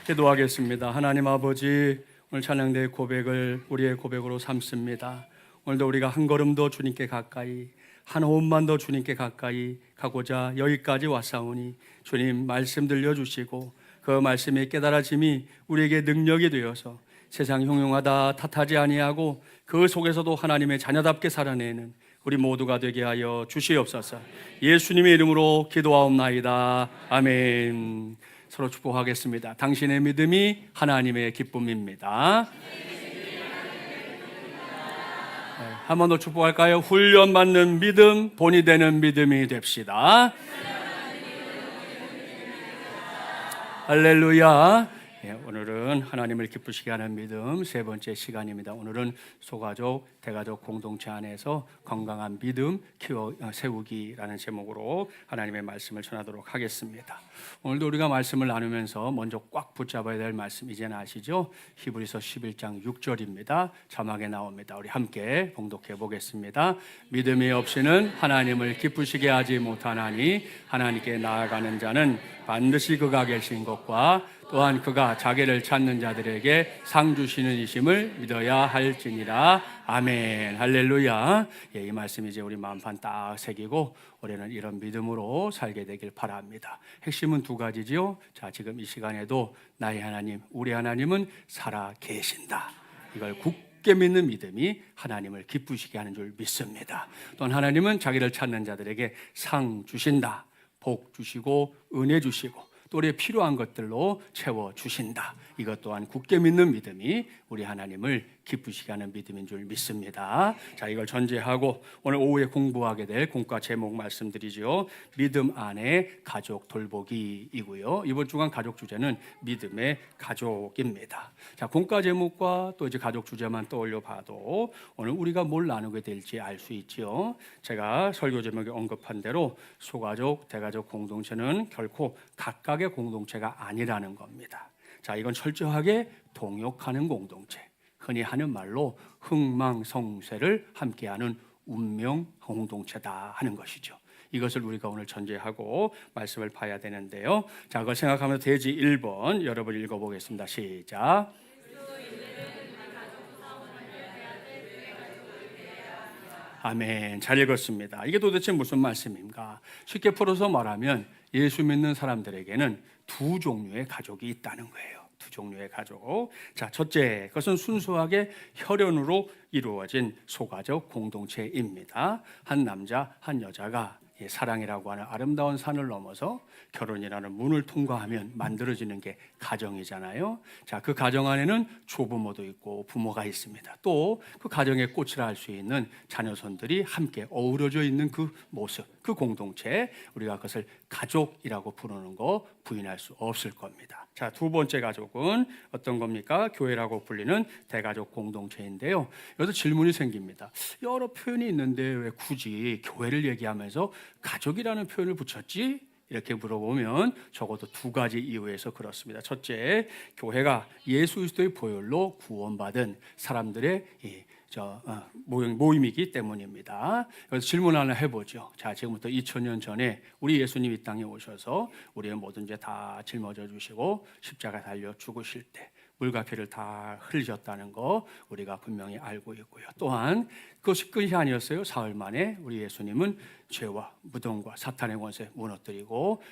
기도하겠습니다. 하나님 아버지, 오늘 찬양대의 고백을 우리의 고백으로 삼습니다. 오늘도 우리가 한 걸음 더 주님께 가까이, 한 호흡만 더 주님께 가까이 가고자 여기까지 왔사오니 주님 말씀 들려주시고 그 말씀의 깨달아짐이 우리에게 능력이 되어서 세상 흉흉하다 탓하지 아니하고 그 속에서도 하나님의 자녀답게 살아내는 우리 모두가 되게 하여 주시옵소서. 예수님의 이름으로 기도하옵나이다. 아멘. 서로 축복하겠습니다. 당신의 믿음이 하나님의 기쁨입니다. 한 번 더 축복할까요? 훈련받는 믿음, 본이 되는 믿음이 됩시다. 할렐루야. 오늘은 하나님을 기쁘시게 하는 믿음 세 번째 시간입니다. 오늘은 소가족, 대가족 공동체 안에서 건강한 믿음 세우기라는 제목으로 하나님의 말씀을 전하도록 하겠습니다. 오늘도 우리가 말씀을 나누면서 먼저 꽉 붙잡아야 될 말씀 이제는 아시죠? 히브리서 11장 6절입니다. 자막에 나옵니다. 우리 함께 봉독해 보겠습니다. 믿음이 없이는 하나님을 기쁘시게 하지 못하나니 하나님께 나아가는 자는 반드시 그가 계신 것과 또한 그가 자기를 찾는 자들에게 상 주시는 이심을 믿어야 할지니라. 아멘. 할렐루야. 이 말씀이 이제 우리 마음판 딱 새기고 올해는 이런 믿음으로 살게 되길 바랍니다. 핵심은 두 가지지요. 자, 지금 이 시간에도 나의 하나님, 우리 하나님은 살아 계신다. 이걸 굳게 믿는 믿음이 하나님을 기쁘시게 하는 줄 믿습니다. 또한 하나님은 자기를 찾는 자들에게 상 주신다. 복 주시고 은혜 주시고 또 우리의 필요한 것들로 채워주신다. 이것 또한 굳게 믿는 믿음이 우리 하나님을 기쁘시게 하는 믿음인 줄 믿습니다. 자, 이걸 전제하고 오늘 오후에 공부하게 될 공과 제목 말씀드리죠. 믿음 안에 가족 돌보기이고요. 이번 주간 가족 주제는 믿음의 가족입니다. 자, 공과 제목과 또 이제 가족 주제만 떠올려 봐도 오늘 우리가 뭘 나누게 될지 알 수 있지요. 제가 설교 제목에 언급한 대로 소가족, 대가족 공동체는 결코 각각의 공동체가 아니라는 겁니다. 자, 이건 철저하게 동역하는 공동체, 흔히 하는 말로 흥망성쇠를 함께하는 운명 공동체다 하는 것이죠. 이것을 우리가 오늘 전제하고 말씀을 봐야 되는데요. 자, 그걸 생각하면서 대지 1번 여러분 읽어보겠습니다. 시작. 아멘. 잘 읽었습니다. 이게 도대체 무슨 말씀인가? 쉽게 풀어서 말하면 예수 믿는 사람들에게는 두 종류의 가족이 있다는 거예요. 두 종류의 가족. 자, 첫째, 그것은 순수하게 혈연으로 이루어진 소가족 공동체입니다. 한 남자, 한 여자가 사랑이라고 하는 아름다운 산을 넘어서 결혼이라는 문을 통과하면 만들어지는 게 가정이잖아요. 자, 그 가정 안에는 조부모도 있고 부모가 있습니다. 또 그 가정의 꽃이라 할 수 있는 자녀손들이 함께 어우러져 있는 그 모습, 그 공동체, 우리가 그것을 가족이라고 부르는 거 부인할 수 없을 겁니다. 자, 두 번째 가족은 어떤 겁니까? 교회라고 불리는 대가족 공동체인데요. 여기서 질문이 생깁니다. 여러 표현이 있는데 왜 굳이 교회를 얘기하면서 가족이라는 표현을 붙였지? 이렇게 물어보면 적어도 두 가지 이유에서 그렇습니다. 첫째, 교회가 예수 그리스도의 보혈로 구원받은 사람들의 모임이기 때문입니다. 그래서 질문 하나 해보죠. 자, 지금부터 2000년 전에 우리 예수님 이 땅에 오셔서 우리의 모든 죄 다 짊어져 주시고 십자가 달려 죽으실 때 물과 피를 다 흘리셨다는 거 우리가 분명히 알고 있고요. 또한 그것이 끝이 아니었어요. 사흘 만에 우리 예수님은 죄와 무덤과 사탄의 권세 무너뜨리고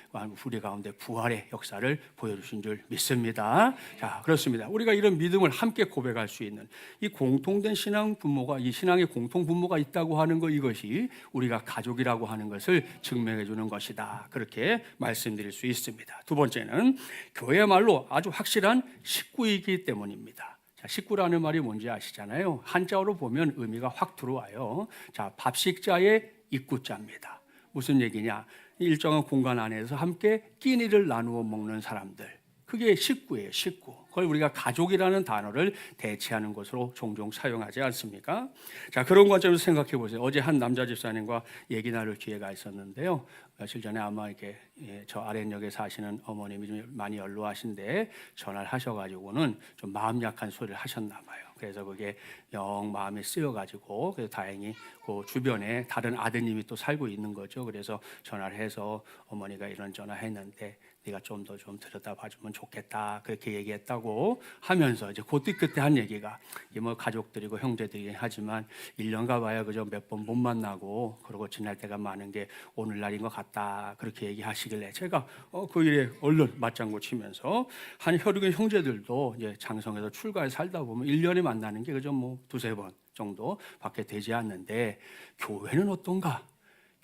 우리 가운데 부활의 역사를 보여주신 줄 믿습니다. 자, 그렇습니다. 우리가 이런 믿음을 함께 고백할 수 있는 이 공통된 신앙 분모가, 이 신앙의 공통 분모가 있다고 하는 것, 이것이 우리가 가족이라고 하는 것을 증명해 주는 것이다. 그렇게 말씀드릴 수 있습니다. 두 번째는 교회야말로 아주 확실한 식구이기 때문입니다. 자, 식구라는 말이 뭔지 아시잖아요. 한자어로 보면 의미가 확 들어와요. 자, 밥식자의 입구자입니다. 무슨 얘기냐? 일정한 공간 안에서 함께 끼니를 나누어 먹는 사람들, 그게 식구예요. 식구. 그걸 우리가 가족이라는 단어를 대체하는 것으로 종종 사용하지 않습니까? 자, 그런 관점에서 생각해 보세요. 어제 한 남자 집사님과 얘기 나눌 기회가 있었는데요. 며칠 전에 아마 이렇게 저 아랫역에 사시는 어머님이 좀 많이 연로하신데 전화를 하셔가지고는 좀 마음 약한 소리를 하셨나 봐요. 그래서 그게 영 마음이 쓰여가지고 그래서 다행히 그 주변에 다른 아드님이 또 살고 있는 거죠. 그래서 전화를 해서 어머니가 이런 전화했는데 네가 좀 더 좀 들여다봐주면 좋겠다 그렇게 얘기했다고 하면서 이제 그때 한 얘기가 이게 뭐 가족들이고 형제들이긴 하지만 1년 가봐야 그저 몇 번 못 만나고 그러고 지날 때가 많은 게 오늘날인 것 같다 그렇게 얘기하시길래 제가 그 일에 얼른 맞장구 치면서 한 혈육인 형제들도 이제 장성에서 출가해 살다 보면 1년에 만나는 게 그저 뭐 두세 번 정도밖에 되지 않는데 교회는 어떤가?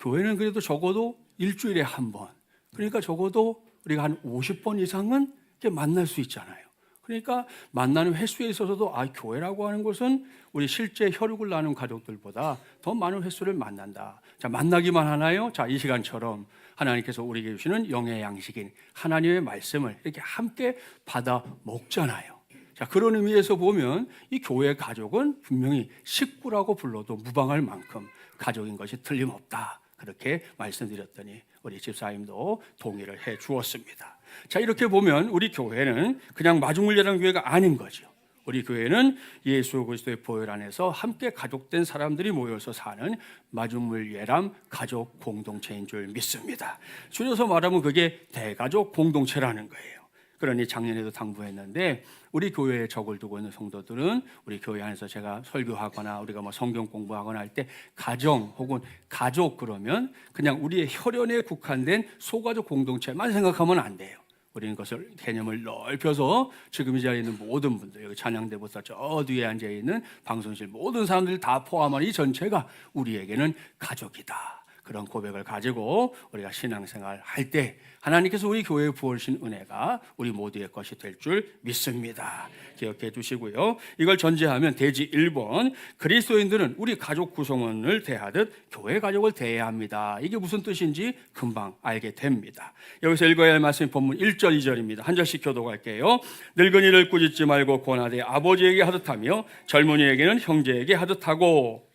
교회는 그래도 적어도 일주일에 한 번, 그러니까 적어도 우리가 한 50번 이상은 이렇게 만날 수 있잖아요. 그러니까 만나는 횟수에 있어서도 교회라고 하는 것은 우리 실제 혈육을 나눈 가족들보다 더 많은 횟수를 만난다. 자, 만나기만 하나요? 자, 이 시간처럼 하나님께서 우리에게 주시는 영의 양식인 하나님의 말씀을 이렇게 함께 받아 먹잖아요. 자, 그런 의미에서 보면 이 교회 가족은 분명히 식구라고 불러도 무방할 만큼 가족인 것이 틀림없다. 그렇게 말씀드렸더니 우리 집사님도 동의를 해 주었습니다. 자, 이렇게 보면 우리 교회는 그냥 마중물예라는 교회가 아닌 거죠. 우리 교회는 예수 그리스도의 보혈 안에서 함께 가족된 사람들이 모여서 사는 마중물예람 가족 공동체인 줄 믿습니다. 줄여서 말하면 그게 대가족 공동체라는 거예요. 그러니 작년에도 당부했는데 우리 교회에 적을 두고 있는 성도들은 우리 교회 안에서 제가 설교하거나 우리가 뭐 성경 공부하거나 할 때 가정 혹은 가족 그러면 그냥 우리의 혈연에 국한된 소가족 공동체만 생각하면 안 돼요. 우리는 그것을 개념을 넓혀서 지금 이 자리에 있는 모든 분들, 여기 찬양대보다 저 뒤에 앉아 있는 방송실 모든 사람들 다 포함한 이 전체가 우리에게는 가족이다. 그런 고백을 가지고 우리가 신앙생활 할 때 하나님께서 우리 교회에 부어주신 은혜가 우리 모두의 것이 될 줄 믿습니다. 기억해 주시고요. 이걸 전제하면 대지 1번 그리스도인들은 우리 가족 구성원을 대하듯 교회 가족을 대해야 합니다. 이게 무슨 뜻인지 금방 알게 됩니다. 여기서 읽어야 할 말씀이 본문 1절 2절입니다. 한 절씩 교독할게요. 늙은이를 꾸짖지 말고 권하되 아버지에게 하듯하며 젊은이에게는 형제에게 하듯하고.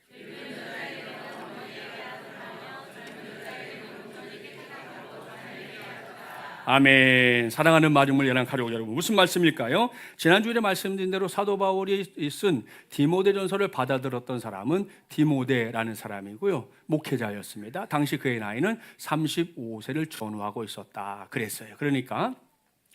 아멘. 사랑하는 마중물예람 가족 여러분, 무슨 말씀일까요? 지난주에 말씀드린 대로 사도 바울이 쓴 디모데전서를 받아들었던 사람은 디모데라는 사람이고요, 목회자였습니다. 당시 그의 나이는 35세를 전후하고 있었다 그랬어요. 그러니까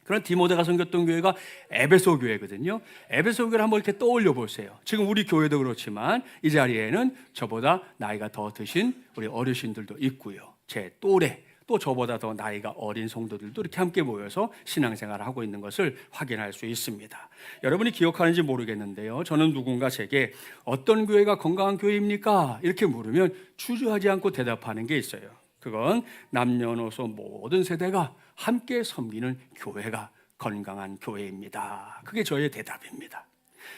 그런 디모데가 섬겼던 교회가 에베소 교회거든요. 에베소 교회를 한번 이렇게 떠올려 보세요. 지금 우리 교회도 그렇지만 이 자리에는 저보다 나이가 더 드신 우리 어르신들도 있고요, 제 또래 또 저보다 더 나이가 어린 성도들도 이렇게 함께 모여서 신앙생활을 하고 있는 것을 확인할 수 있습니다. 여러분이 기억하는지 모르겠는데요, 저는 누군가 제게 어떤 교회가 건강한 교회입니까? 이렇게 물으면 주저하지 않고 대답하는 게 있어요. 그건 남녀노소 모든 세대가 함께 섬기는 교회가 건강한 교회입니다. 그게 저의 대답입니다.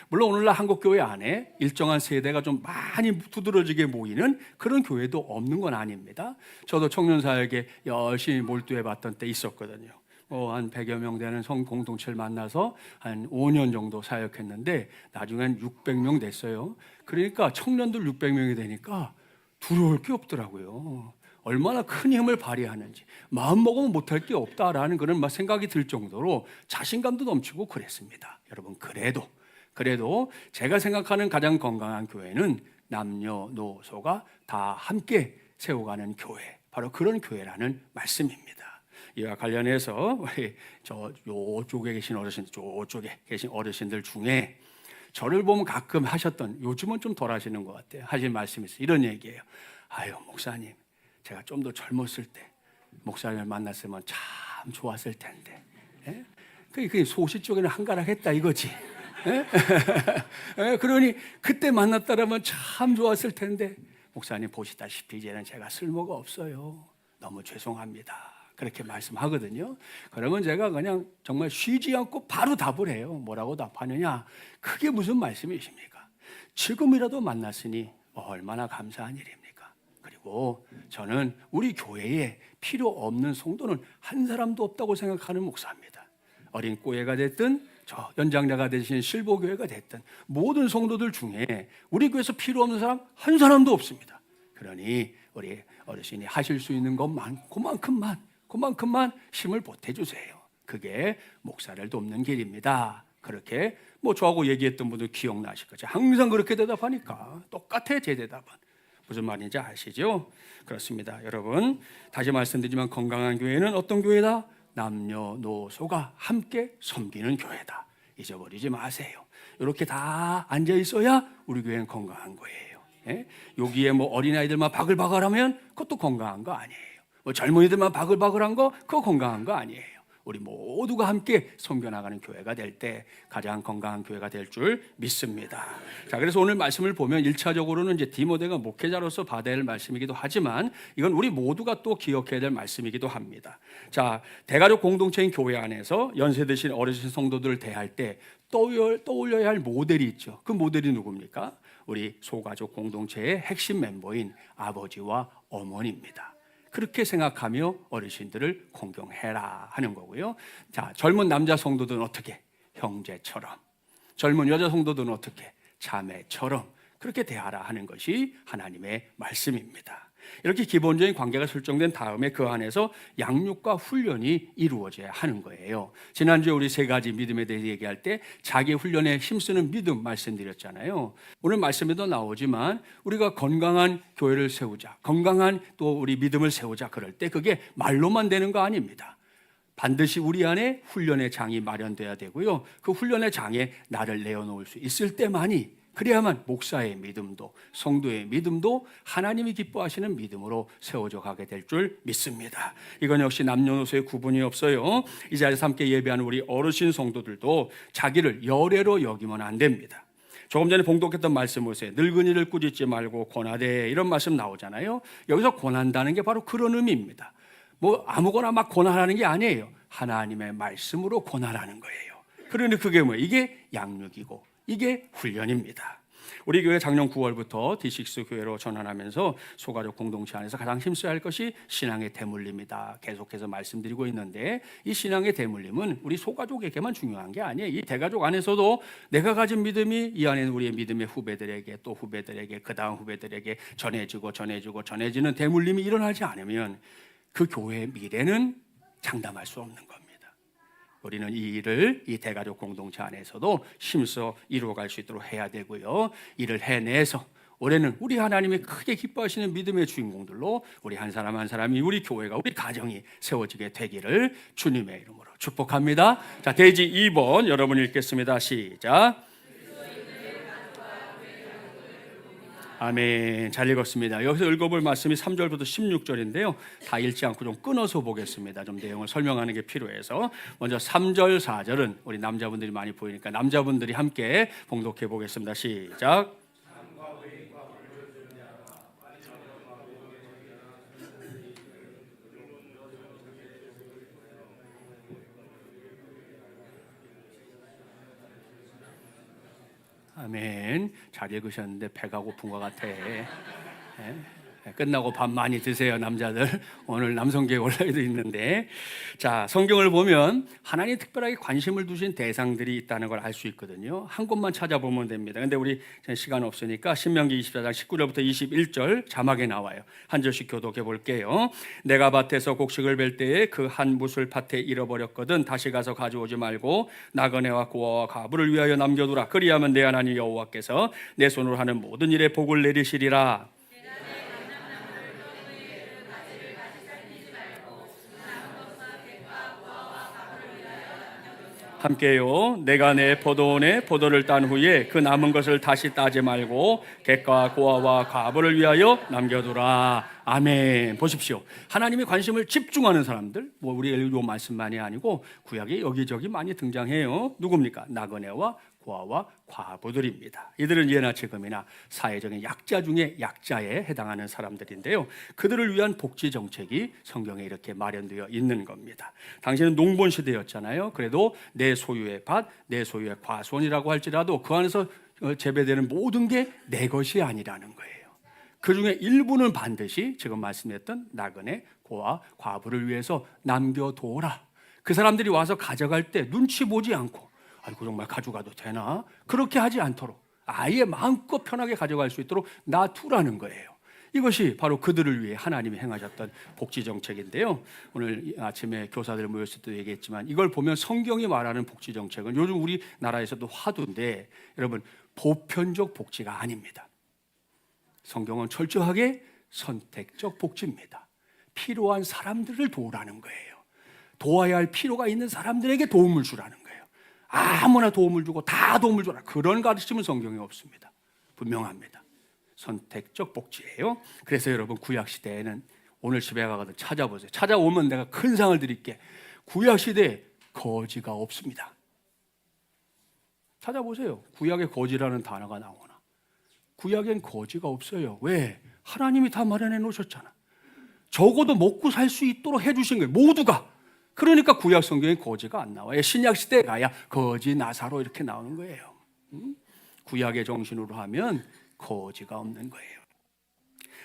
물론 오늘날 한국교회 안에 일정한 세대가 좀 많이 두드러지게 모이는 그런 교회도 없는 건 아닙니다. 저도 청년사역에 열심히 몰두해 봤던 때 있었거든요. 한 100여 명 되는 성 공동체를 만나서 한 5년 정도 사역했는데 나중엔 600명 됐어요. 그러니까 청년들 600명이 되니까 두려울 게 없더라고요. 얼마나 큰 힘을 발휘하는지, 마음 먹으면 못할 게 없다라는 그런 생각이 들 정도로 자신감도 넘치고 그랬습니다. 여러분, 그래도 제가 생각하는 가장 건강한 교회는 남녀노소가 다 함께 세워가는 교회, 바로 그런 교회라는 말씀입니다. 이와 관련해서 우리 요쪽에 계신 어르신들 중에 저를 보면 가끔 하셨던, 요즘은 좀 덜 하시는 것 같아요, 하신 말씀이 있어요. 이런 얘기예요. 아유 목사님, 제가 좀 더 젊었을 때 목사님을 만났으면 참 좋았을 텐데. 예? 그게 소시 쪽에는 한가락했다 이거지. 예? 예? 그러니 그때 만났다라면 참 좋았을 텐데 목사님 보시다시피 이제는 제가 쓸모가 없어요. 너무 죄송합니다. 그렇게 말씀하거든요. 그러면 제가 그냥 정말 쉬지 않고 바로 답을 해요. 뭐라고 답하느냐? 그게 무슨 말씀이십니까? 지금이라도 만났으니 얼마나 감사한 일입니까? 그리고 저는 우리 교회에 필요 없는 성도는 한 사람도 없다고 생각하는 목사입니다. 어린 꼬예가 됐든 저 연장자가 되신 실보교회가 됐든 모든 성도들 중에 우리 교회에서 필요 없는 사람 한 사람도 없습니다. 그러니 우리 어르신이 하실 수 있는 것만 그만큼만 힘을 보태주세요. 그게 목사를 돕는 길입니다. 그렇게 저하고 얘기했던 분들 기억나실 거죠. 항상 그렇게 대답하니까 똑같아. 제 대답은 무슨 말인지 아시죠? 그렇습니다. 여러분, 다시 말씀드리지만 건강한 교회는 어떤 교회다? 남녀노소가 함께 섬기는 교회다. 잊어버리지 마세요. 이렇게 다 앉아 있어야 우리 교회는 건강한 거예요. 예? 여기에 뭐 어린아이들만 바글바글하면 그것도 건강한 거 아니에요. 뭐 젊은이들만 바글바글한 거 그거 건강한 거 아니에요. 우리 모두가 함께 섬겨나가는 교회가 될 때 가장 건강한 교회가 될 줄 믿습니다. 자, 그래서 오늘 말씀을 보면 1차적으로는 이제 디모데가 목회자로서 받아야 할 말씀이기도 하지만 이건 우리 모두가 또 기억해야 될 말씀이기도 합니다. 자, 대가족 공동체인 교회 안에서 연세 드신 어르신 성도들을 대할 때 떠올려야 할 모델이 있죠. 그 모델이 누굽니까? 우리 소가족 공동체의 핵심 멤버인 아버지와 어머니입니다. 그렇게 생각하며 어르신들을 공경해라 하는 거고요. 자, 젊은 남자 성도들은 어떻게? 형제처럼. 젊은 여자 성도들은 어떻게? 자매처럼. 그렇게 대하라 하는 것이 하나님의 말씀입니다. 이렇게 기본적인 관계가 설정된 다음에 그 안에서 양육과 훈련이 이루어져야 하는 거예요. 지난주에 우리 세 가지 믿음에 대해 얘기할 때 자기 훈련에 힘쓰는 믿음 말씀드렸잖아요. 오늘 말씀에도 나오지만 우리가 건강한 교회를 세우자, 건강한 또 우리 믿음을 세우자 그럴 때 그게 말로만 되는 거 아닙니다. 반드시 우리 안에 훈련의 장이 마련돼야 되고요. 그 훈련의 장에 나를 내어놓을 수 있을 때만이 그래야만 목사의 믿음도 성도의 믿음도 하나님이 기뻐하시는 믿음으로 세워져 가게 될 줄 믿습니다. 이건 역시 남녀노소의 구분이 없어요. 이 자리에서 함께 예배하는 우리 어르신 성도들도 자기를 열애로 여기면 안 됩니다. 조금 전에 봉독했던 말씀 보세요. 늙은이를 꾸짖지 말고 권하되 이런 말씀 나오잖아요. 여기서 권한다는 게 바로 그런 의미입니다. 뭐 아무거나 막 권하라는 게 아니에요. 하나님의 말씀으로 권하라는 거예요. 그러니 그게 뭐예요? 이게 양육이고 이게 훈련입니다. 우리 교회 작년 9월부터 D6 교회로 전환하면서 소가족 공동체 안에서 가장 힘써야 할 것이 신앙의 대물림이다. 계속해서 말씀드리고 있는데 이 신앙의 대물림은 우리 소가족에게만 중요한 게 아니에요. 이 대가족 안에서도 내가 가진 믿음이 이 안에 우리의 믿음의 후배들에게 또 후배들에게 그 다음 후배들에게 전해지는 대물림이 일어나지 않으면 그 교회의 미래는 장담할 수 없는 겁니다. 우리는 이 일을 이 대가족 공동체 안에서도 힘써 이루어갈 수 있도록 해야 되고요. 이를 해내서 올해는 우리 하나님이 크게 기뻐하시는 믿음의 주인공들로 우리 한 사람 한 사람이 우리 교회가 우리 가정이 세워지게 되기를 주님의 이름으로 축복합니다. 자, 대지 2번 여러분 읽겠습니다. 시작. 아멘. 잘 읽었습니다. 여기서 읽어볼 말씀이 3절부터 16절인데요. 다 읽지 않고 좀 끊어서 보겠습니다. 좀 내용을 설명하는 게 필요해서 먼저 3절, 4절은 우리 남자분들이 많이 보이니까 남자분들이 함께 봉독해 보겠습니다. 시작. 아멘. 잘 읽으셨는데 배가 고픈 것 같아. 끝나고 밥 많이 드세요, 남자들. 오늘 남성교회 온라인도 있는데, 자, 성경을 보면 하나님이 특별하게 관심을 두신 대상들이 있다는 걸 알 수 있거든요. 한 곳만 찾아보면 됩니다. 근데 우리 시간 없으니까 신명기 24장 19절부터 21절 자막에 나와요. 한 절씩 교독해 볼게요. 내가 밭에서 곡식을 벨 때에 그 한 붓을 밭에 잃어버렸거든 다시 가서 가져오지 말고 나그네와 고아와 과부를 위하여 남겨두라. 그리하면 내 하나님 여호와께서 내 손으로 하는 모든 일에 복을 내리시리라. 함께요. 내가 내 포도원에 포도를 딴 후에 그 남은 것을 다시 따지 말고 객과 고아와 과부를 위하여 남겨두라. 아멘. 보십시오. 하나님이 관심을 집중하는 사람들, 뭐 우리 요 말씀만이 아니고 구약에 여기저기 많이 등장해요. 누굽니까? 나그네와 고아와 과부들입니다. 이들은 예나 지금이나 사회적인 약자 중에 약자에 해당하는 사람들인데요. 그들을 위한 복지 정책이 성경에 이렇게 마련되어 있는 겁니다. 당시는 농본 시대였잖아요. 그래도 내 소유의 밭, 내 소유의 과수원이라고 할지라도 그 안에서 재배되는 모든 게 내 것이 아니라는 거예요. 그 중에 일부는 반드시 지금 말씀드렸던 나그네, 고아, 과부를 위해서 남겨둬라. 그 사람들이 와서 가져갈 때 눈치 보지 않고 아이고 정말 가져가도 되나? 그렇게 하지 않도록 아예 마음껏 편하게 가져갈 수 있도록 놔두라는 거예요. 이것이 바로 그들을 위해 하나님이 행하셨던 복지 정책인데요. 오늘 아침에 교사들 모였을 때 얘기했지만 이걸 보면 성경이 말하는 복지 정책은 요즘 우리나라에서도 화두인데 여러분 보편적 복지가 아닙니다. 성경은 철저하게 선택적 복지입니다. 필요한 사람들을 도우라는 거예요. 도와야 할 필요가 있는 사람들에게 도움을 주라는 거예요. 아무나 도움을 주고 다 도움을 주라, 그런 가르침은 성경에 없습니다. 분명합니다. 선택적 복지예요. 그래서 여러분, 구약 시대에는, 오늘 집에 가거든 찾아보세요. 찾아오면 내가 큰 상을 드릴게. 구약 시대에 거지가 없습니다. 찾아보세요. 구약에 거지라는 단어가 나오나? 구약엔 거지가 없어요. 왜? 하나님이 다 마련해 놓으셨잖아. 적어도 먹고 살 수 있도록 해주신 거예요, 모두가. 그러니까 구약 성경에 거지가 안 나와요. 신약 시대에 가야 거지, 나사로 이렇게 나오는 거예요. 구약의 정신으로 하면 거지가 없는 거예요.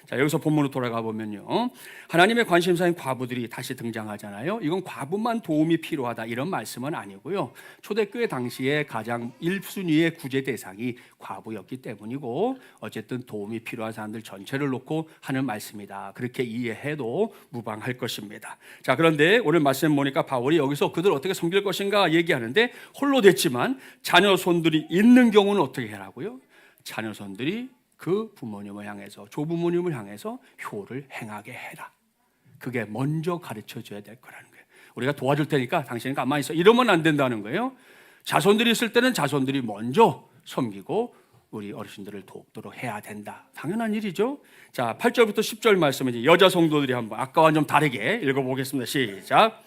자, 여기서 본문으로 돌아가 보면요, 하나님의 관심사인 과부들이 다시 등장하잖아요. 이건 과부만 도움이 필요하다 이런 말씀은 아니고요, 초대교회 당시에 가장 1순위의 구제 대상이 과부였기 때문이고, 어쨌든 도움이 필요한 사람들 전체를 놓고 하는 말씀이다, 그렇게 이해해도 무방할 것입니다. 자, 그런데 오늘 말씀 보니까 바울이 여기서 그들 어떻게 섬길 것인가 얘기하는데, 홀로 됐지만 자녀손들이 있는 경우는 어떻게 하라고요? 자녀손들이 그 부모님을 향해서, 조부모님을 향해서 효를 행하게 해라. 그게 먼저 가르쳐 줘야 될 거라는 거예요. 우리가 도와줄 테니까 당신은 가만히 있어, 이러면 안 된다는 거예요. 자손들이 있을 때는 자손들이 먼저 섬기고 우리 어르신들을 돕도록 해야 된다. 당연한 일이죠. 자, 8절부터 10절 말씀은 이제 여자 성도들이 한번 아까와 좀 다르게 읽어보겠습니다. 시작.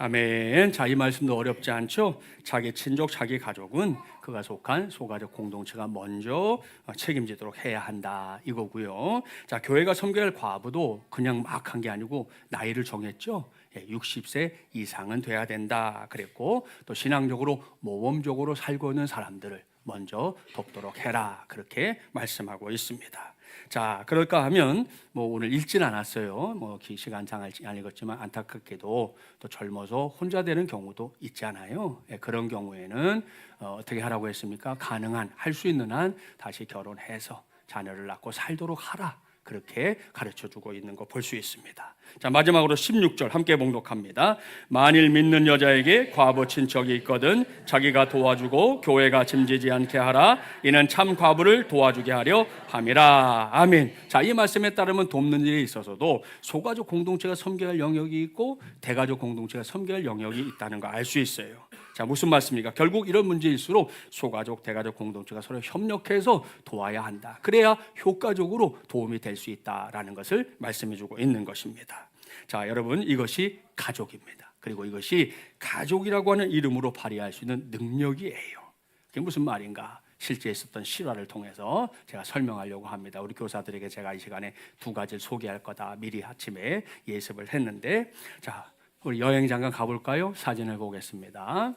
아멘. 자, 이 말씀도 어렵지 않죠? 자기 친족, 자기 가족은 그가 속한 소가족 공동체가 먼저 책임지도록 해야 한다, 이거고요. 자, 교회가 섬겨야 할 과부도 그냥 막 한 게 아니고 나이를 정했죠. 60세 이상은 돼야 된다 그랬고, 또 신앙적으로 모범적으로 살고 있는 사람들을 먼저 돕도록 해라, 그렇게 말씀하고 있습니다. 자, 그럴까 하면 오늘 읽진 않았어요. 시간상 안 읽었지만 안타깝게도 또 젊어서 혼자 되는 경우도 있잖아요. 그런 경우에는 어떻게 하라고 했습니까? 가능한, 할 수 있는 한 다시 결혼해서 자녀를 낳고 살도록 하라, 그렇게 가르쳐주고 있는 거 볼 수 있습니다. 자, 마지막으로 16절 함께 봉독합니다. 만일 믿는 여자에게 과부 친척이 있거든 자기가 도와주고 교회가 짐지지 않게 하라. 이는 참 과부를 도와주게 하려 함이라. 아멘. 자, 이 말씀에 따르면 돕는 일에 있어서도 소가족 공동체가 섬겨야 할 영역이 있고 대가족 공동체가 섬겨야 할 영역이 있다는 거 알 수 있어요. 자, 무슨 말씀입니까? 결국 이런 문제일수록 소가족, 대가족 공동체가 서로 협력해서 도와야 한다. 그래야 효과적으로 도움이 될 수 있다라는 것을 말씀해주고 있는 것입니다. 자, 여러분, 이것이 가족입니다. 그리고 이것이 가족이라고 하는 이름으로 발휘할 수 있는 능력이에요. 그게 무슨 말인가? 실제 있었던 실화를 통해서 제가 설명하려고 합니다. 우리 교사들에게 제가 이 시간에 두 가지를 소개할 거다 미리 아침에 예습을 했는데, 자, 우리 여행 잠깐 가볼까요? 사진을 보겠습니다.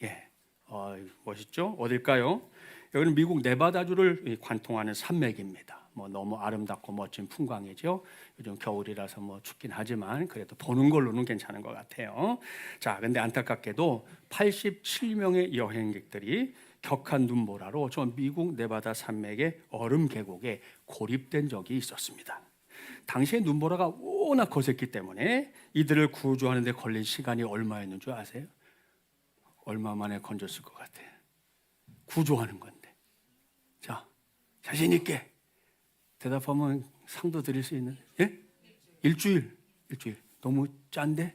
예, 멋있죠? 어딜까요? 여기는 미국 네바다주를 관통하는 산맥입니다. 너무 아름답고 멋진 풍광이죠. 요즘 겨울이라서 춥긴 하지만 그래도 보는 걸로는 괜찮은 것 같아요. 자, 근데 안타깝게도 87명의 여행객들이 격한 눈보라로 저 미국 네바다 산맥의 얼음 계곡에 고립된 적이 있었습니다. 당시에 눈보라가 워낙 거셌기 때문에 이들을 구조하는 데 걸린 시간이 얼마였는 줄 아세요? 얼마 만에 건졌을 것 같아요? 구조하는 건데. 자, 자신 있게 대답하면 상도 드릴 수 있는. 예? 일주일. 너무 짠데?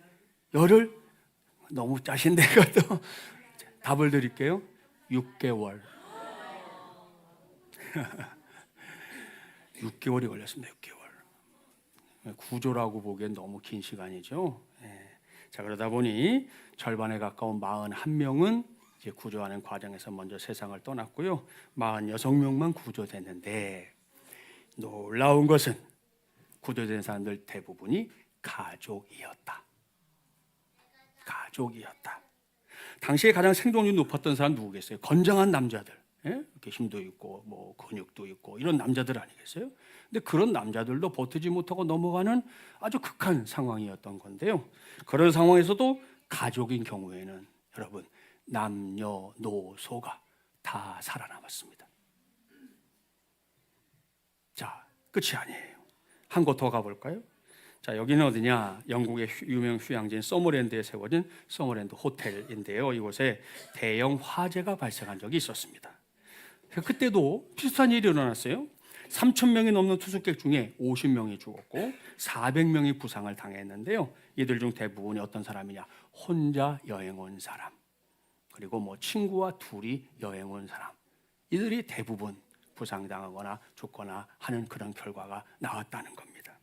열흘? 너무 짜신데 이것도. 답을 드릴게요. 6개월. 6개월이 걸렸습니다. 6개월. 구조라고 보기엔 너무 긴 시간이죠. 예. 자, 그러다 보니 절반에 가까운 41명은 이제 구조하는 과정에서 먼저 세상을 떠났고요. 46명만 구조됐는데, 놀라운 것은 구조된 사람들 대부분이 가족이었다. 당시에 가장 생존율이 높았던 사람 누구겠어요? 건장한 남자들. 예? 이렇게 힘도 있고 뭐 근육도 있고 이런 남자들 아니겠어요? 근데 그런 남자들도 버티지 못하고 넘어가는 아주 극한 상황이었던 건데요. 그런 상황에서도 가족인 경우에는 여러분 남녀노소가 다 살아남았습니다. 자, 끝이 아니에요. 한 곳 더 가볼까요? 자, 여기는 어디냐? 영국의 유명 휴양지인 서머랜드에 세워진 서머랜드 호텔인데요. 이곳에 대형 화재가 발생한 적이 있었습니다. 그때도 비슷한 일이 일어났어요. 3,000명이 넘는 투숙객 중에 50명이 죽었고 400명이 부상을 당했는데요. 이들 중 대부분이 어떤 사람이냐? 혼자 여행 온 사람, 그리고 뭐 친구와 둘이 여행 온 사람, 이들이 대부분 부상당하거나 죽거나 하는 그런 결과가 나왔다는 겁니다.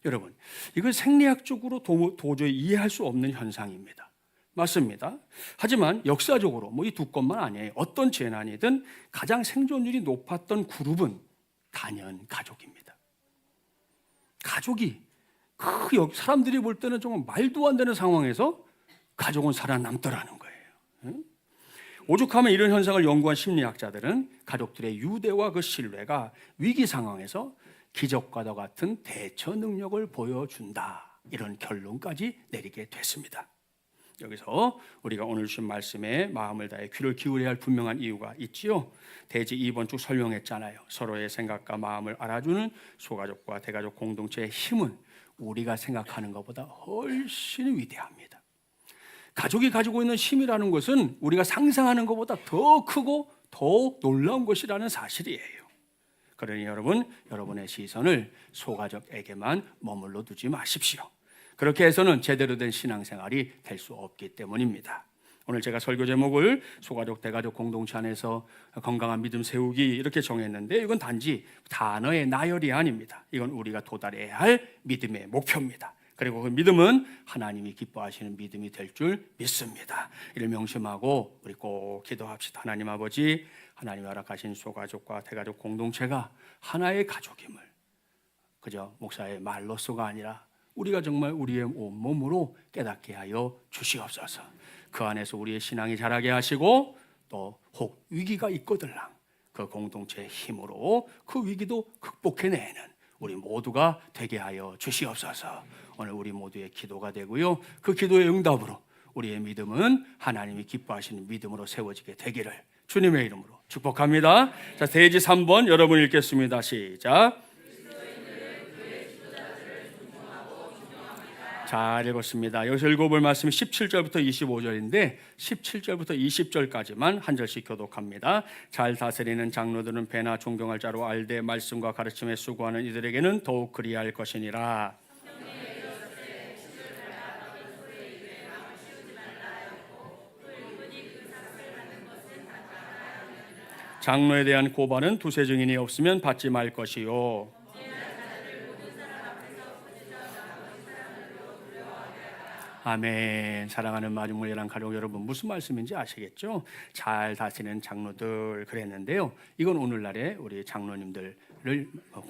여러분, 이건 생리학적으로 도저히 이해할 수 없는 현상입니다. 맞습니다. 하지만 역사적으로 뭐 이 두 건만 아니에요. 어떤 재난이든 가장 생존율이 높았던 그룹은 단연 가족입니다. 가족이 사람들이 볼 때는 정말 말도 안 되는 상황에서 가족은 살아남더라는 거예요. 오죽하면 이런 현상을 연구한 심리학자들은 가족들의 유대와 그 신뢰가 위기 상황에서 기적과도 같은 대처 능력을 보여준다, 이런 결론까지 내리게 됐습니다. 여기서 우리가 오늘 주신 말씀에 마음을 다해 귀를 기울여야 할 분명한 이유가 있지요. 대지 2번 쭉 설명했잖아요. 서로의 생각과 마음을 알아주는 소가족과 대가족 공동체의 힘은 우리가 생각하는 것보다 훨씬 위대합니다. 가족이 가지고 있는 힘이라는 것은 우리가 상상하는 것보다 더 크고 더 놀라운 것이라는 사실이에요. 그러니 여러분의 시선을 소가족에게만 머물러 두지 마십시오. 그렇게 해서는 제대로 된 신앙생활이 될 수 없기 때문입니다. 오늘 제가 설교 제목을 소가족 대가족 공동체 안에서 건강한 믿음 세우기 이렇게 정했는데, 이건 단지 단어의 나열이 아닙니다. 이건 우리가 도달해야 할 믿음의 목표입니다. 그리고 그 믿음은 하나님이 기뻐하시는 믿음이 될 줄 믿습니다. 이를 명심하고 우리 꼭 기도합시다. 하나님 아버지, 하나님이 허락하신 소가족과 대가족 공동체가 하나의 가족임을 그저 목사의 말로서가 아니라 우리가 정말 우리의 온몸으로 깨닫게 하여 주시옵소서. 그 안에서 우리의 신앙이 자라게 하시고, 또 혹 위기가 있거들랑 그 공동체의 힘으로 그 위기도 극복해내는 우리 모두가 되게 하여 주시옵소서. 오늘 우리 모두의 기도가 되고요, 그 기도의 응답으로 우리의 믿음은 하나님이 기뻐하시는 믿음으로 세워지게 되기를 주님의 이름으로 축복합니다. 자, 대지 3번 여러분 읽겠습니다. 시작. 잘 읽었습니다. 여기서 읽어볼 말씀이 17절부터 25절인데 17절부터 20절까지만 한 절씩 교독합니다. 잘 다스리는 장로들은 배나 존경할 자로 알되 말씀과 가르침에 수고하는 이들에게는 더욱 그리할 것이니라. 장로에 대한 고발은 두세 증인이 없으면 받지 말 것이요. 아멘. 사랑하는 마중물이랑 가족 여러분, 무슨 말씀인지 아시겠죠? 잘 다스리는 장로들 그랬는데요, 이건 오늘날의 우리 장로님들을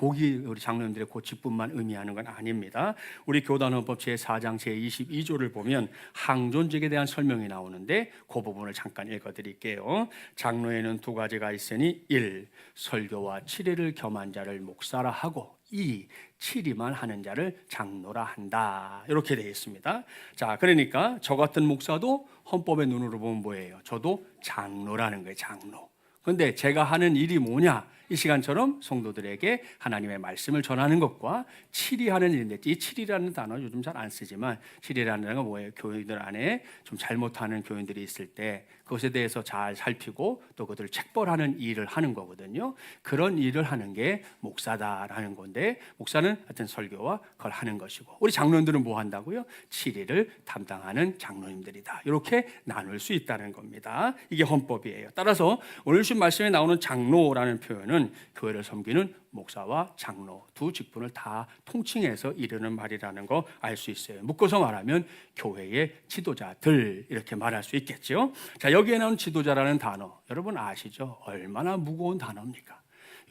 우리 장로님들의 고집뿐만 의미하는 건 아닙니다. 우리 교단헌법 제4장 제22조를 보면 항존직에 대한 설명이 나오는데 그 부분을 잠깐 읽어드릴게요. 장로에는 두 가지가 있으니 1. 설교와 치리를 겸한 자를 목사라 하고 2. 치리만 하는 자를 장로라 한다, 이렇게 되어 있습니다. 자, 그러니까 저 같은 목사도 헌법의 눈으로 보면 뭐예요? 저도 장로라는 거예요. 장로. 그런데 제가 하는 일이 뭐냐? 이 시간처럼 성도들에게 하나님의 말씀을 전하는 것과 치리하는 일인데, 이 치리라는 단어 요즘 잘 안 쓰지만 치리라는 단어가 뭐예요? 교인들 안에 좀 잘못하는 교인들이 있을 때 그것에 대해서 잘 살피고 또 그들을 책벌하는 일을 하는 거거든요. 그런 일을 하는 게 목사다라는 건데, 목사는 하여튼 설교와 그걸 하는 것이고, 우리 장로님들은 뭐 한다고요? 치리를 담당하는 장로님들이다, 이렇게 나눌 수 있다는 겁니다. 이게 헌법이에요. 따라서 오늘 주신 말씀에 나오는 장로라는 표현은 교회를 섬기는 목사와 장로 두 직분을 다 통칭해서 이르는 말이라는 거 알 수 있어요. 묶어서 말하면 교회의 지도자들, 이렇게 말할 수 있겠죠. 자, 여기에 나온 지도자라는 단어 여러분 아시죠? 얼마나 무거운 단어입니까?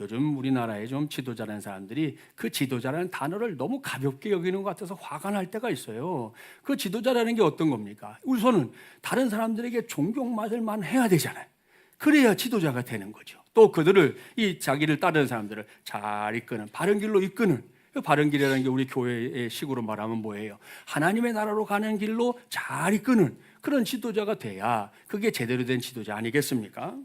요즘 우리나라에 좀 지도자라는 사람들이 그 지도자라는 단어를 너무 가볍게 여기는 것 같아서 화가 날 때가 있어요. 그 지도자라는 게 어떤 겁니까? 우선은 다른 사람들에게 존경받을 만 해야 되잖아요. 그래야 지도자가 되는 거죠. 또 그들을 이 자기를 따르는 사람들을 잘 이끄는 바른 길로 이끄는 그 바른 길이라는 게 우리 교회의 식으로 말하면 뭐예요? 하나님의 나라로 가는 길로 잘 이끄는 그런 지도자가 돼야 그게 제대로 된 지도자 아니겠습니까?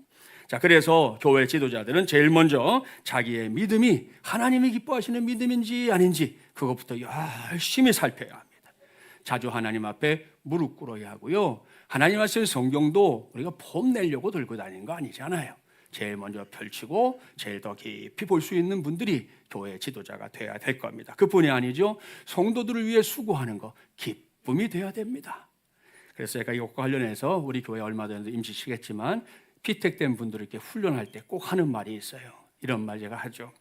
자, 그래서 교회 지도자들은 제일 먼저 자기의 믿음이 하나님이 기뻐하시는 믿음인지 아닌지 그것부터 열심히 살펴야 합니다. 자주 하나님 앞에 무릎 꿇어야 하고요. 하나님 말씀 성경도 우리가 폼내려고 들고 다니는 거 아니잖아요. 제일 먼저 펼치고 제일 더 깊이 볼 수 있는 분들이 교회 지도자가 돼야 될 겁니다. 그뿐이 아니죠. 성도들을 위해 수고하는 거 기쁨이 돼야 됩니다. 그래서 제가 이것과 관련해서 우리 교회 얼마 전에도 임시시겠지만 피택된 분들을 이렇게 훈련할 때 꼭 하는 말이 있어요. 이런 말 제가 하죠.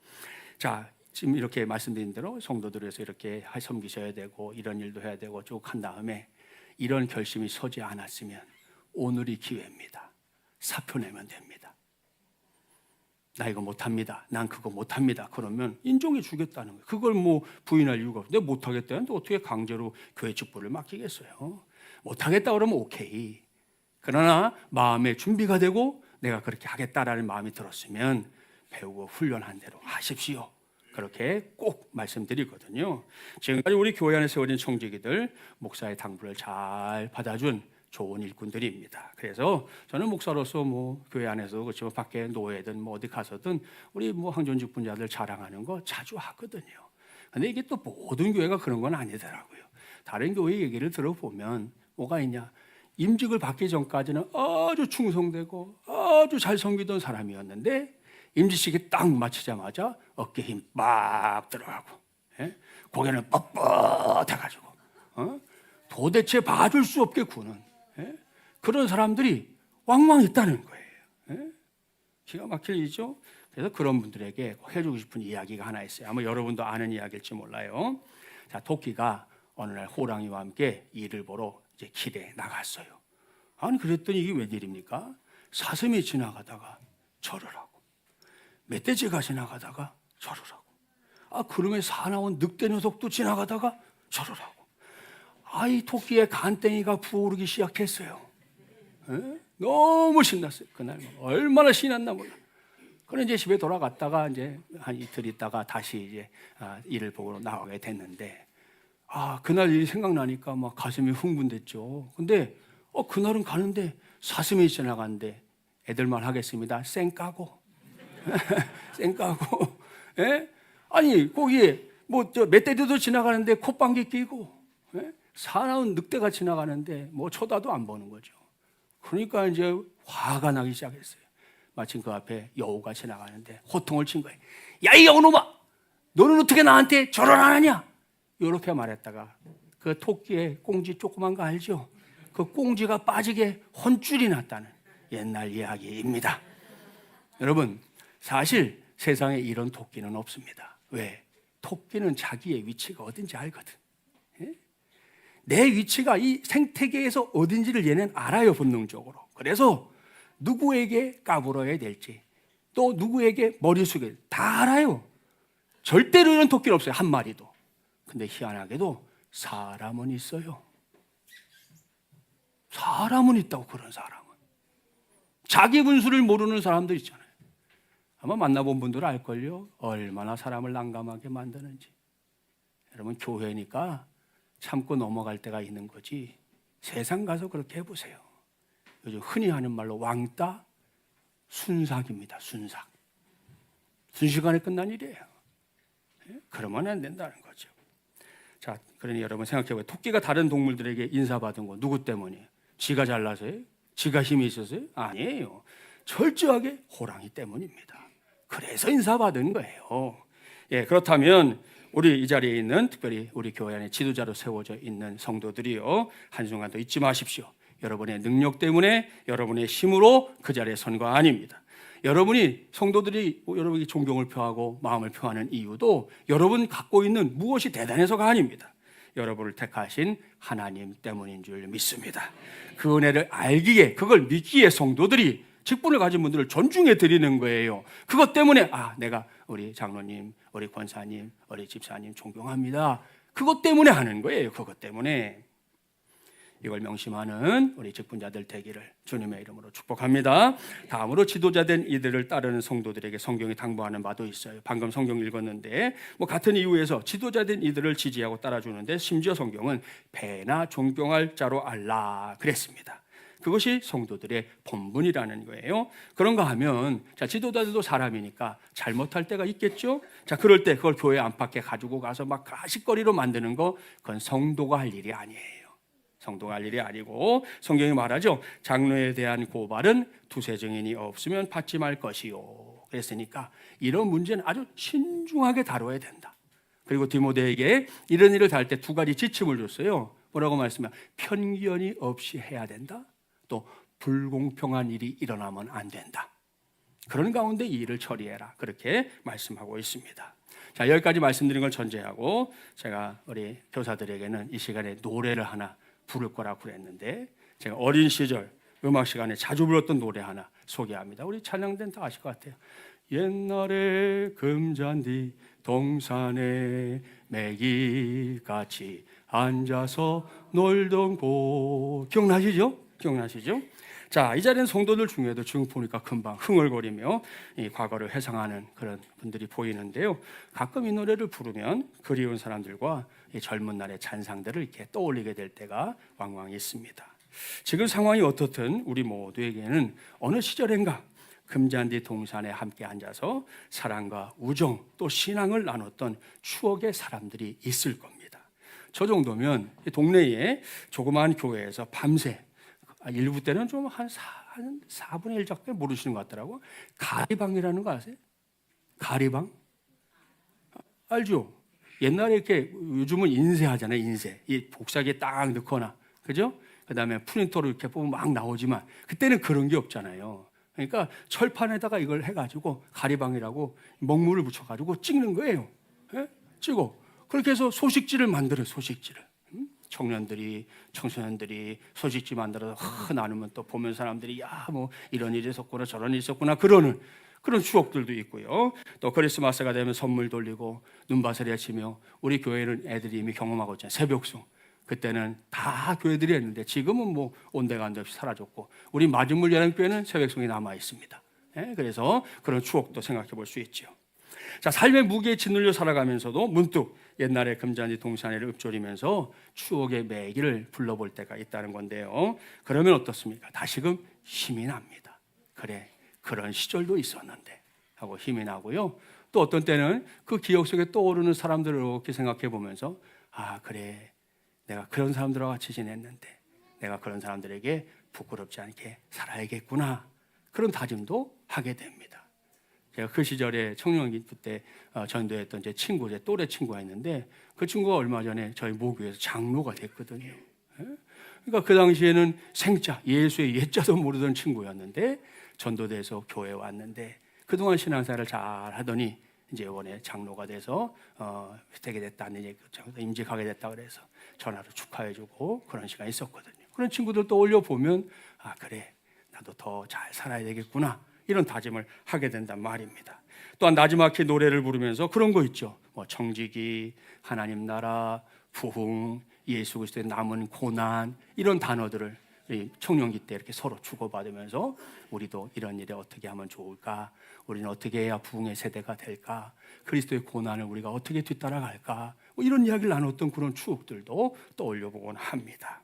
자, 지금 이렇게 말씀드린 대로 성도들을 위해서 이렇게 섬기셔야 되고 이런 일도 해야 되고 쭉 한 다음에 이런 결심이 서지 않았으면 오늘이 기회입니다. 사표 내면 됩니다. 나 이거 못합니다. 난 그거 못합니다. 그러면 인정해 주겠다는 거예요. 그걸 뭐 부인할 이유가 없어요. 내가 못하겠다는데 어떻게 강제로 교회 직분을 맡기겠어요? 못하겠다 그러면 오케이. 그러나 마음의 준비가 되고 내가 그렇게 하겠다라는 마음이 들었으면 배우고 훈련한 대로 하십시오. 그렇게 꼭 말씀드리거든요. 지금까지 우리 교회 안에 세워진 청지기들 목사의 당부를 잘 받아준 좋은 일꾼들입니다. 그래서 저는 목사로서 뭐 교회 안에서 그렇지만 밖에 노예든 뭐 어디 가서든 우리 뭐 항존직 분자들 자랑하는 거 자주 하거든요. 근데 이게 또 모든 교회가 그런 건 아니더라고요. 다른 교회 얘기를 들어보면 뭐가 있냐? 임직을 받기 전까지는 아주 충성되고 아주 잘 섬기던 사람이었는데 임직식이 딱 마치자마자 어깨 힘 막 들어가고 고개는 뻣뻣해가지고 도대체 봐줄 수 없게 구는 그런 사람들이 왕왕 있다는 거예요. 기가 막힐 일이죠. 그래서 그런 분들에게 해주고 싶은 이야기가 하나 있어요. 아마 여러분도 아는 이야기일지 몰라요. 자, 토끼가 어느 날 호랑이와 함께 일을 보러 이제 길에 나갔어요. 아니 그랬더니 이게 웬일입니까? 사슴이 지나가다가 절을 하고 멧돼지가 지나가다가 절을 하고 그러면 사나운 늑대 녀석도 지나가다가 절을 하고 이 토끼의 간땡이가 부어오르기 시작했어요. 너무 신났어요. 그날 얼마나 신났나 몰라. 그래 이제 집에 돌아갔다가 이제 한 이틀 있다가 다시 이제 일을 보러 나가게 됐는데 그날 일이 생각나니까 막 가슴이 흥분됐죠. 근데 그날은 가는데 사슴이 지나가는데 애들만 하겠습니다. 쌩 까고 쌩 까고 아니 거기에 뭐 저 멧돼지도 지나가는데 콧방귀 끼고 사나운 늑대가 지나가는데 뭐 쳐다도 안 보는 거죠. 그러니까 이제 화가 나기 시작했어요. 마침 그 앞에 여우가 지나가는데 호통을 친 거예요. 야, 이 여우놈아, 너는 어떻게 나한테 절을 안 하냐? 이렇게 말했다가 그 토끼의 꽁지 조그만 거 알죠? 그 꽁지가 빠지게 혼줄이 났다는 옛날 이야기입니다. 여러분, 사실 세상에 이런 토끼는 없습니다. 왜? 토끼는 자기의 위치가 어딘지 알거든. 내 위치가 이 생태계에서 어딘지를 얘는 알아요, 본능적으로. 그래서 누구에게 까불어야 될지 또 누구에게 머리 숙여야 될지 다 알아요. 절대로 이런 토끼는 없어요, 한 마리도. 근데 희한하게도 사람은 있어요. 사람은 있다고. 그런 사람은 자기 분수를 모르는 사람들 있잖아요. 아마 만나본 분들은 알걸요. 얼마나 사람을 난감하게 만드는지. 여러분, 교회니까 참고 넘어갈 때가 있는 거지 세상 가서 그렇게 해보세요. 요즘 흔히 하는 말로 왕따 순삭입니다. 순삭. 순식간에 끝난 일이에요. 그러면 안 된다는 거죠. 자, 그러니 여러분 생각해봐요. 토끼가 다른 동물들에게 인사받은 거 누구 때문이에요? 지가 잘나서요? 지가 힘이 있어서요? 아니에요. 철저하게 호랑이 때문입니다. 그래서 인사받은 거예요. 그렇다면 우리 이 자리에 있는 특별히 우리 교회 안에 지도자로 세워져 있는 성도들이요, 한순간도 잊지 마십시오. 여러분의 능력 때문에 여러분의 힘으로 그 자리에 선 거 아닙니다. 여러분이 성도들이 여러분이 존경을 표하고 마음을 표하는 이유도 여러분 갖고 있는 무엇이 대단해서가 아닙니다. 여러분을 택하신 하나님 때문인 줄 믿습니다. 그 은혜를 알기에, 그걸 믿기에 성도들이 직분을 가진 분들을 존중해 드리는 거예요. 그것 때문에 내가 우리 장로님, 우리 권사님, 우리 집사님 존경합니다. 그것 때문에 하는 거예요. 그것 때문에. 이걸 명심하는 우리 직분자들 되기를 주님의 이름으로 축복합니다. 다음으로 지도자된 이들을 따르는 성도들에게 성경이 당부하는 바도 있어요. 방금 성경 읽었는데 같은 이유에서 지도자된 이들을 지지하고 따라주는데 심지어 성경은 배나 존경할 자로 알라 그랬습니다. 그것이 성도들의 본분이라는 거예요. 그런가 하면 지도자들도 사람이니까 잘못할 때가 있겠죠. 그럴 때 그걸 교회 안팎에 가지고 가서 막 가십거리로 만드는 거, 그건 성도가 할 일이 아니에요. 성도가 할 일이 아니고 성경이 말하죠. 장로에 대한 고발은 두세 증인이 없으면 받지 말 것이요. 그랬으니까 이런 문제는 아주 신중하게 다뤄야 된다. 그리고 디모데에게 이런 일을 다룰 때 두 가지 지침을 줬어요. 뭐라고 말씀하면 편견이 없이 해야 된다. 또 불공평한 일이 일어나면 안 된다. 그런 가운데 이 일을 처리해라. 그렇게 말씀하고 있습니다. 자, 여기까지 말씀드린 걸 전제하고 제가 우리 교사들에게는 이 시간에 노래를 하나 부를 거라고 그랬는데, 제가 어린 시절 음악 시간에 자주 불렀던 노래 하나 소개합니다. 우리 찬양된 다 아실 것 같아요. 옛날에 금잔디 동산에 매기같이 앉아서 놀던 곳, 기억나시죠? 자, 이 자리는 성도들 중에도 지금 보니까 금방 흥얼거리며 이 과거를 회상하는 그런 분들이 보이는데요. 가끔 이 노래를 부르면 그리운 사람들과 이 젊은 날의 잔상들을 이렇게 떠올리게 될 때가 왕왕 있습니다. 지금 상황이 어떻든 우리 모두에게는 어느 시절인가 금잔디 동산에 함께 앉아서 사랑과 우정 또 신앙을 나눴던 추억의 사람들이 있을 겁니다. 저 정도면 동네에 조그마한 교회에서 밤새, 일부 때는 좀 한 4분의 1 정도 모르시는 것 같더라고. 가리방이라는 거 아세요? 가리방? 알죠? 옛날에 이렇게, 요즘은 인쇄 하잖아요. 인쇄. 이 복사기에 딱 넣거나, 그죠? 그 다음에 프린터로 이렇게 보면 막 나오지만 그때는 그런 게 없잖아요. 그러니까 철판에다가 이걸 해가지고 가리방이라고 먹물을 붙여가지고 찍는 거예요. 예? 찍어. 그렇게 해서 소식지를 만들어요. 소식지를. 청년들이, 청소년들이 소식지 만들어서 나누면 또 보면 사람들이 야, 뭐 이런 일이 있었구나 저런 일이 있었구나 그러는 그런 추억들도 있고요. 또 크리스마스가 되면 선물 돌리고 눈바사리 치며, 우리 교회는 애들이 이미 경험하고 있잖아요. 새벽송. 그때는 다 교회들이 했는데 지금은 뭐 온데간데 없이 사라졌고, 우리 마중물 예랑교회는 새벽송이 남아 있습니다. 예? 그래서 그런 추억도 생각해 볼 수 있죠. 자, 삶의 무게에 짓눌려 살아가면서도 문득 옛날에 금잔디 동산에를 읊조리면서 추억의 매기를 불러볼 때가 있다는 건데요. 그러면 어떻습니까? 다시금 힘이 납니다. 그래, 그런 시절도 있었는데 하고 힘이 나고요. 또 어떤 때는 그 기억 속에 떠오르는 사람들을 이렇게 생각해 보면서 아, 그래, 내가 그런 사람들과 같이 지냈는데 내가 그런 사람들에게 부끄럽지 않게 살아야겠구나, 그런 다짐도 하게 됩니다. 제가 그 시절에 청년기 때 전도했던 제 친구, 제 또래 친구가 있는데 그 친구가 얼마 전에 저희 모교에서 장로가 됐거든요. 그러니까 그 당시에는 생자, 예수의 예자도 모르던 친구였는데 전도돼서 교회에 왔는데 그동안 신앙생활을 잘 하더니 이제 이번에 장로가 돼서 되게 됐다는 얘기, 임직하게 됐다 그래서 전화로 축하해주고 그런 시간이 있었거든요. 그런 친구들 떠올려 보면 아, 그래, 나도 더 잘 살아야 되겠구나, 이런 다짐을 하게 된단 말입니다. 또한 나지막히 노래를 부르면서 그런 거 있죠. 뭐 청지기, 하나님 나라, 부흥, 예수 그리스도의 남은 고난, 이런 단어들을 청년기 때 이렇게 서로 주고받으면서 우리도 이런 일에 어떻게 하면 좋을까? 우리는 어떻게 해야 부흥의 세대가 될까? 그리스도의 고난을 우리가 어떻게 뒤따라갈까? 뭐 이런 이야기를 나눴던 그런 추억들도 떠올려보곤 합니다.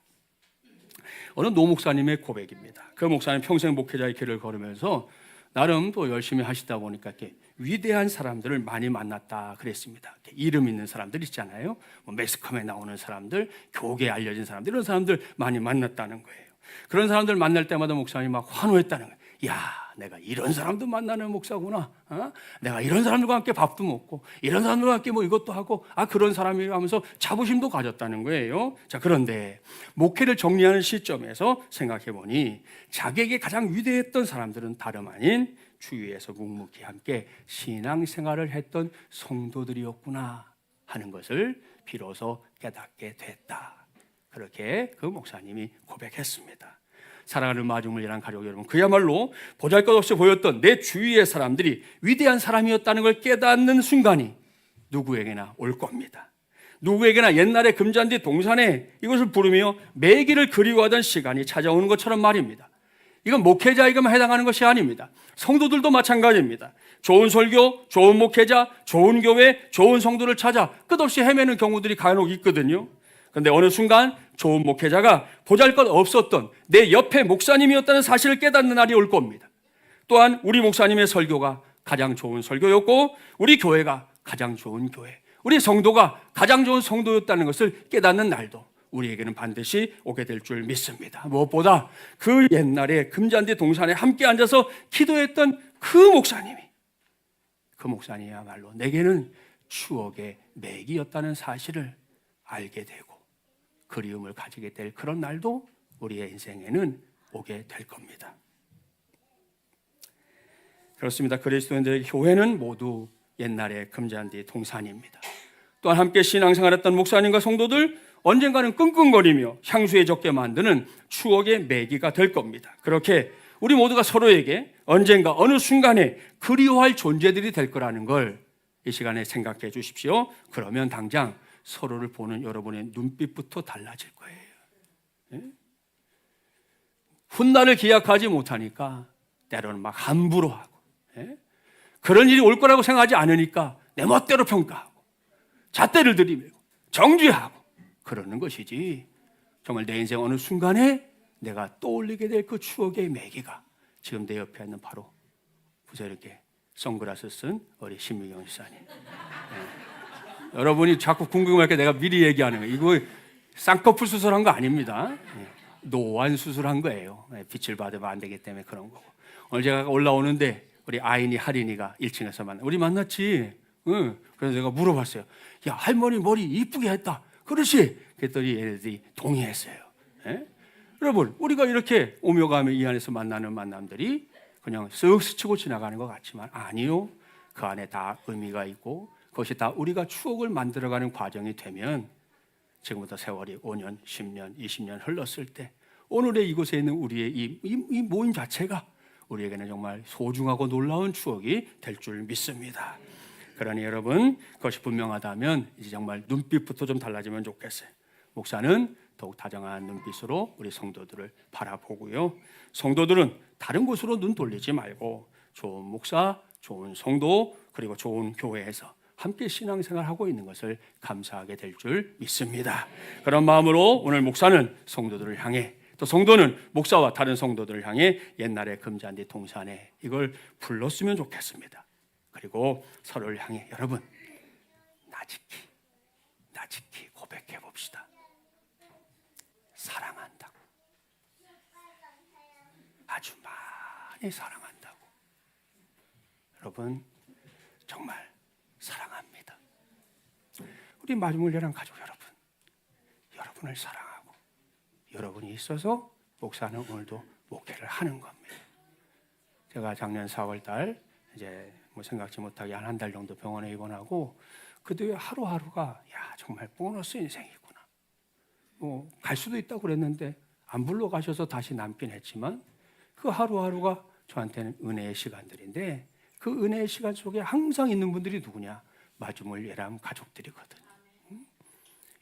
어느 노 목사님의 고백입니다. 그 목사님 평생 목회자의 길을 걸으면서 나름 또 열심히 하시다 보니까 이렇게 위대한 사람들을 많이 만났다 그랬습니다. 이름 있는 사람들 있잖아요. 뭐 매스컴에 나오는 사람들, 교계에 알려진 사람들, 이런 사람들 많이 만났다는 거예요. 그런 사람들 만날 때마다 목사님이 막 환호했다는 거예요. 야, 내가 이런 사람도 만나는 목사구나. 내가 이런 사람들과 함께 밥도 먹고 이런 사람들과 함께 뭐 이것도 하고 그런 사람이라 하면서 자부심도 가졌다는 거예요. 자, 그런데 목회를 정리하는 시점에서 생각해 보니 자기에게 가장 위대했던 사람들은 다름 아닌 주위에서 묵묵히 함께 신앙생활을 했던 성도들이었구나 하는 것을 비로소 깨닫게 됐다. 그렇게 그 목사님이 고백했습니다. 사랑하는 마중물이란 가족 여러분, 그야말로 보잘것없이 보였던 내 주위의 사람들이 위대한 사람이었다는 걸 깨닫는 순간이 누구에게나 올 겁니다. 누구에게나 옛날에 금잔디 동산에 이것을 부르며 매기를 그리워하던 시간이 찾아오는 것처럼 말입니다. 이건 목회자에게만 해당하는 것이 아닙니다. 성도들도 마찬가지입니다. 좋은 설교, 좋은 목회자, 좋은 교회, 좋은 성도를 찾아 끝없이 헤매는 경우들이 간혹 있거든요. 그런데 어느 순간 좋은 목회자가 보잘것없었던 내 옆에 목사님이었다는 사실을 깨닫는 날이 올 겁니다. 또한 우리 목사님의 설교가 가장 좋은 설교였고 우리 교회가 가장 좋은 교회, 우리 성도가 가장 좋은 성도였다는 것을 깨닫는 날도 우리에게는 반드시 오게 될 줄 믿습니다. 무엇보다 그 옛날에 금잔디 동산에 함께 앉아서 기도했던 그 목사님이야말로 내게는 추억의 맥이었다는 사실을 알게 되고 그리움을 가지게 될 그런 날도 우리의 인생에는 오게 될 겁니다. 그렇습니다. 그리스도인들의 교회는 모두 옛날의 금잔디 동산입니다. 또한 함께 신앙생활했던 목사님과 성도들 언젠가는 끙끙거리며 향수에 적게 만드는 추억의 매기가 될 겁니다. 그렇게 우리 모두가 서로에게 언젠가 어느 순간에 그리워할 존재들이 될 거라는 걸 이 시간에 생각해 주십시오. 그러면 당장 서로를 보는 여러분의 눈빛부터 달라질 거예요. 예? 훗날을 기약하지 못하니까 때로는 막 함부로 하고, 예? 그런 일이 올 거라고 생각하지 않으니까 내 멋대로 평가하고 잣대를 들이밀고 정죄하고 그러는 것이지, 정말 내 인생 어느 순간에 내가 떠올리게 될 그 추억의 매기가 지금 내 옆에 있는 바로 보세요. 이렇게 선글라스 쓴 우리 신미경 집사님. 네. 여러분이 자꾸 궁금할게 내가 미리 얘기하는 거예요. 이거 쌍꺼풀 수술한 거 아닙니다. 네. 노안 수술한 거예요. 네. 빛을 받으면 안 되기 때문에 그런 거고. 오늘 제가 올라오는데 우리 아인이 하린이가 1층에서 우리 만났지? 응. 그래서 제가 물어봤어요. 야, 할머니 머리 이쁘게 했다. 그렇지? 그랬더니 얘네들이 동의했어요. 네? 여러분, 우리가 이렇게 오며 가며 이 안에서 만나는 만남들이 그냥 쓱 스치고 지나가는 것 같지만 아니요. 그 안에 다 의미가 있고 그것이 다 우리가 추억을 만들어가는 과정이 되면 지금부터 세월이 5년, 10년, 20년 흘렀을 때 오늘의 이곳에 있는 우리의 이 모임 자체가 우리에게는 정말 소중하고 놀라운 추억이 될 줄 믿습니다. 그러니 여러분, 그것이 분명하다면 이제 정말 눈빛부터 좀 달라지면 좋겠어요. 목사는 더욱 다정한 눈빛으로 우리 성도들을 바라보고요. 성도들은 다른 곳으로 눈 돌리지 말고 좋은 목사, 좋은 성도, 그리고 좋은 교회에서 함께 신앙생활하고 있는 것을 감사하게 될 줄 믿습니다. 그런 마음으로 오늘 목사는 성도들을 향해, 또 성도는 목사와 다른 성도들을 향해 옛날의 금잔디 동산에 이걸 불렀으면 좋겠습니다. 그리고 서로를 향해 여러분, 나직히 고백해 봅시다. 사랑한다고. 아주 많이 사랑한다고. 여러분, 정말 사랑합니다. 우리 마지못이란 가족 여러분을 사랑하고 여러분이 있어서 목사는 오늘도 목회를 하는 겁니다. 제가 작년 4월 달 이제 생각지 못하게 한 달 정도 병원에 입원하고 그 뒤에 하루하루가 정말 보너스 인생이구나. 갈 수도 있다고 그랬는데 안 불러가셔서 다시 남긴 했지만 그 하루하루가 저한테는 은혜의 시간들인데 그 은혜의 시간 속에 항상 있는 분들이 누구냐? 마주물 예람 가족들이거든.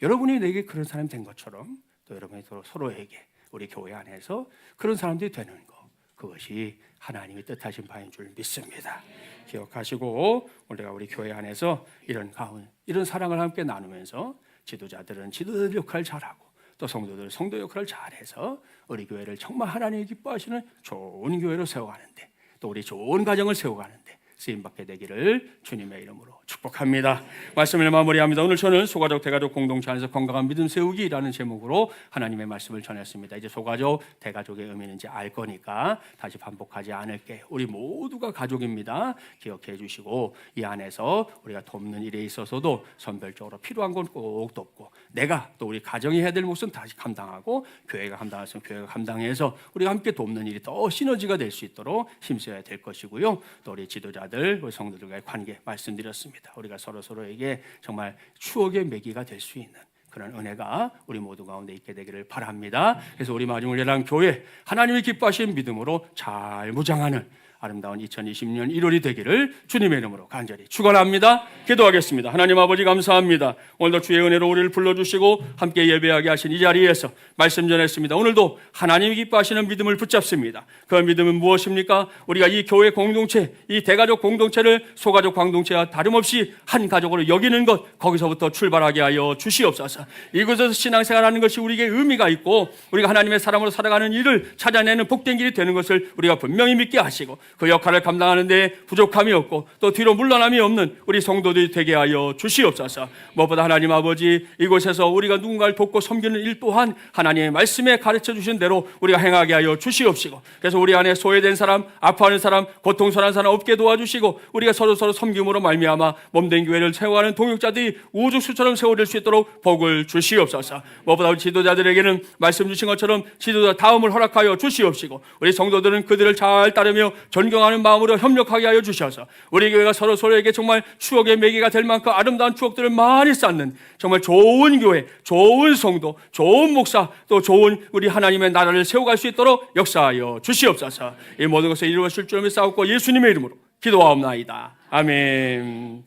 여러분이 내게 그런 사람이 된 것처럼 또 여러분이 서로에게 우리 교회 안에서 그런 사람들이 되는 거, 그것이 하나님이 뜻하신 바인 줄 믿습니다. 기억하시고 우리가 우리 교회 안에서 이런 사랑을 함께 나누면서 지도자들은 지도자들 역할을 잘하고 또 성도들은 성도 역할을 잘해서 우리 교회를 정말 하나님이 기뻐하시는 좋은 교회로 세워가는데 또 우리 좋은 가정을 세워가는데 쓰임받게 되기를 주님의 이름으로 축복합니다. 말씀을 마무리합니다. 오늘 저는 소가족 대가족 공동체 안에서 건강한 믿음 세우기라는 제목으로 하나님의 말씀을 전했습니다. 이제 소가족 대가족의 의미는 이제 알 거니까 다시 반복하지 않을게요. 우리 모두가 가족입니다. 기억해 주시고 이 안에서 우리가 돕는 일에 있어서도 선별적으로 필요한 건 꼭 돕고 내가 또 우리 가정이 해야 될 몫은 다시 감당하고 교회가 감당할 수 있으면 교회가 감당해서 우리가 함께 돕는 일이 더 시너지가 될 수 있도록 힘써야 될 것이고요. 또 우리 지도자들, 우리 성도들과의 관계 말씀드렸습니다. 우리가 서로에게 정말 추억의 매기가 될 수 있는 그런 은혜가 우리 모두 가운데 있게 되기를 바랍니다. 그래서 우리 마지막으로 교회 하나님이 기뻐하시는 믿음으로 잘 무장하는 아름다운 2020년 1월이 되기를 주님의 이름으로 간절히 축원합니다. 기도하겠습니다. 하나님 아버지 감사합니다. 오늘도 주의 은혜로 우리를 불러주시고 함께 예배하게 하신 이 자리에서 말씀 전했습니다. 오늘도 하나님이 기뻐하시는 믿음을 붙잡습니다. 그 믿음은 무엇입니까? 우리가 이 교회 공동체, 이 대가족 공동체를 소가족 공동체와 다름없이 한 가족으로 여기는 것, 거기서부터 출발하게 하여 주시옵소서. 이곳에서 신앙생활하는 것이 우리에게 의미가 있고 우리가 하나님의 사람으로 살아가는 일을 찾아내는 복된 길이 되는 것을 우리가 분명히 믿게 하시고 그 역할을 감당하는 데 부족함이 없고 또 뒤로 물러남이 없는 우리 성도들이 되게 하여 주시옵소서. 무엇보다 하나님 아버지, 이곳에서 우리가 누군가를 돕고 섬기는 일 또한 하나님의 말씀에 가르쳐 주신 대로 우리가 행하게 하여 주시옵시고, 그래서 우리 안에 소외된 사람, 아파하는 사람, 고통스러운 사람 없게 도와주시고 우리가 서로 섬김으로 말미암아 몸된 교회를 세워가는 동역자들이 우주수처럼 세워질 수 있도록 복을 주시옵소서. 무엇보다 우리 지도자들에게는 말씀 주신 것처럼 지도자 다음을 허락하여 주시옵시고 우리 성도들은 그들을 잘 따르며 존경하는 마음으로 협력하게 하여 주셔서 우리 교회가 서로에게 정말 추억의 매개가 될 만큼 아름다운 추억들을 많이 쌓는 정말 좋은 교회, 좋은 성도, 좋은 목사, 또 좋은 우리 하나님의 나라를 세워갈 수 있도록 역사하여 주시옵소서. 이 모든 것을 이루어질 줄 믿사옵고 예수님의 이름으로 기도하옵나이다. 아멘.